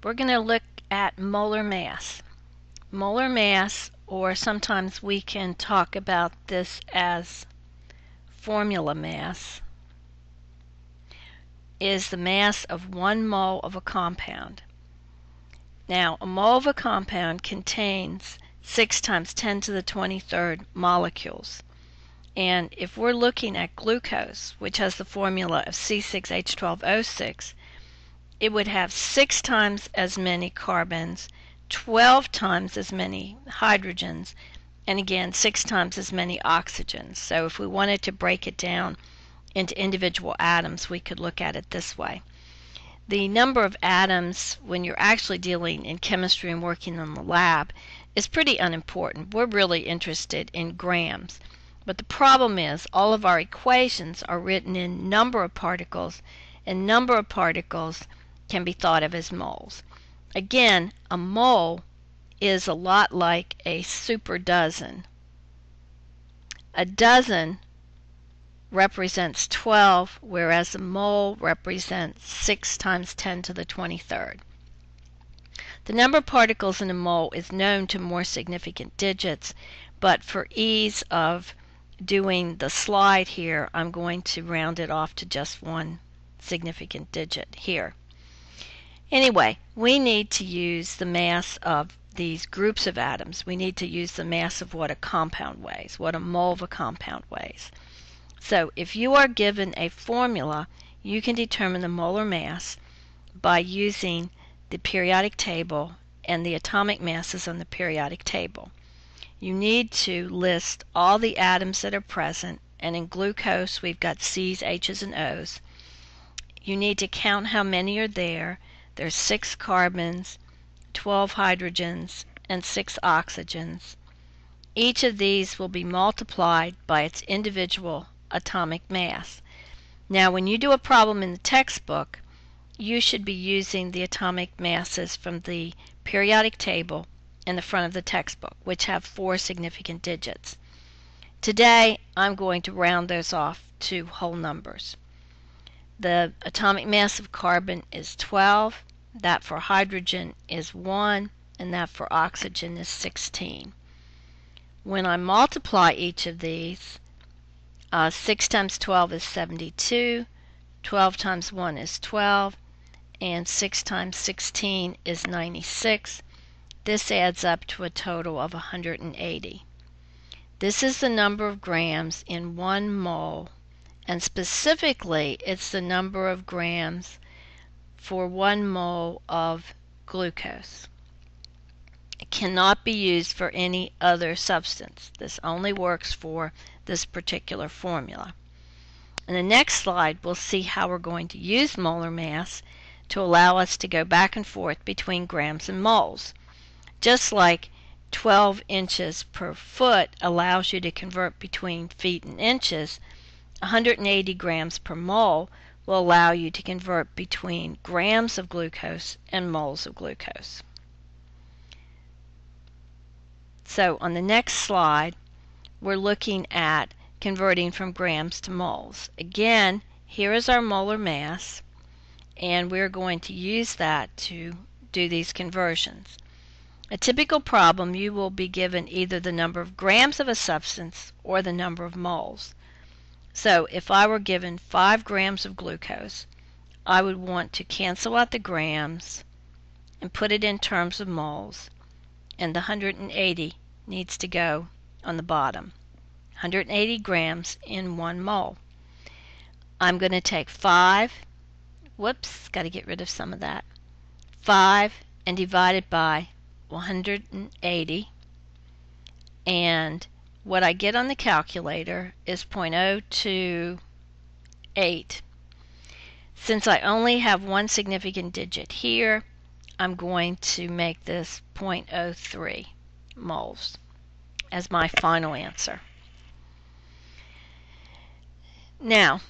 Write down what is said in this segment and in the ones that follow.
we're going to look at molar mass. Molar mass, or sometimes we can talk about this as formula mass, is the mass of 1 mole of a compound. Now, a mole of a compound contains 6 times 10 to the 23rd molecules. And if we're looking at glucose, which has the formula of C6H12O6, it would have 6 times as many carbons, 12 times as many hydrogens, and again 6 times as many oxygens. So if we wanted to break it down into individual atoms, we could look at it this way. The number of atoms when you're actually dealing in chemistry and working in the lab is pretty unimportant. We're really interested in grams. But the problem is all of our equations are written in number of particles, and number of particles can be thought of as moles. Again, a mole is a lot like a super dozen. A dozen represents 12, whereas a mole represents 6 times 10 to the 23rd. The number of particles in a mole is known to more significant digits, but for ease of doing the slide here, I'm going to round it off to just 1 significant digit here. Anyway, we need to use the mass of these groups of atoms. We need to use the mass of what a compound weighs, what a mole of a compound weighs. So if you are given a formula, you can determine the molar mass by using the periodic table and the atomic masses on the periodic table. You need to list all the atoms that are present, and in glucose we've got C's, H's, and O's. You need to count how many are there. There's 6 carbons, 12 hydrogens, and 6 oxygens. Each of these will be multiplied by its individual atomic mass. Now when you do a problem in the textbook, you should be using the atomic masses from the periodic table in the front of the textbook, which have 4 significant digits. Today I'm going to round those off to whole numbers. The atomic mass of carbon is 12, that for hydrogen is 1, and that for oxygen is 16. When I multiply each of these, 6 times 12 is 72, 12 times 1 is 12, and 6 times 16 is 96. This adds up to a total of 180. This is the number of grams in 1 mole, and specifically it's the number of grams for 1 mole of glucose. It cannot be used for any other substance. This only works for this particular formula. In the next slide, we'll see how we're going to use molar mass to allow us to go back and forth between grams and moles. Just like 12 inches per foot allows you to convert between feet and inches, 180 grams per mole will allow you to convert between grams of glucose and moles of glucose. So on the next slide, we're looking at converting from grams to moles. Again, here is our molar mass, and we're going to use that to do these conversions. A typical problem, you will be given either the number of grams of a substance or the number of moles. So if I were given 5 grams of glucose, I would want to cancel out the grams and put it in terms of moles, and the 180 needs to go on the bottom. 180 grams in 1 mole. I'm going to take 5, got to get rid of some of that, 5 and divide it by 180, and what I get on the calculator is 0.028. Since I only have 1 significant digit here, I'm going to make this 0.03 moles as my final answer. Now,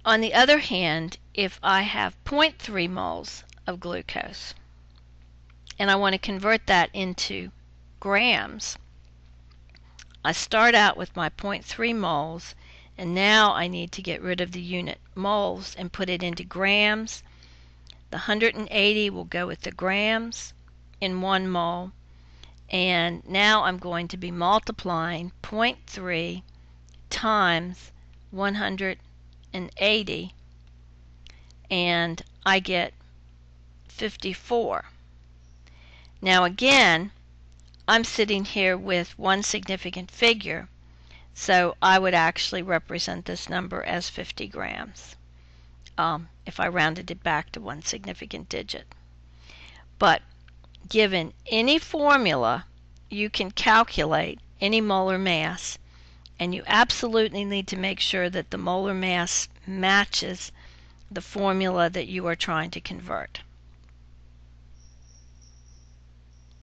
on the other hand, if I have 0.3 moles of glucose and I want to convert that into grams, I start out with my 0.3 moles, and now I need to get rid of the unit moles and put it into grams. The 180 will go with the grams in 1 mole. And now I'm going to be multiplying 0.3 times 180, and I get 54. Now again, I'm sitting here with one significant figure, so I would actually represent this number as 50 grams if I rounded it back to one significant digit. But given any formula, you can calculate any molar mass, and you absolutely need to make sure that the molar mass matches the formula that you are trying to convert.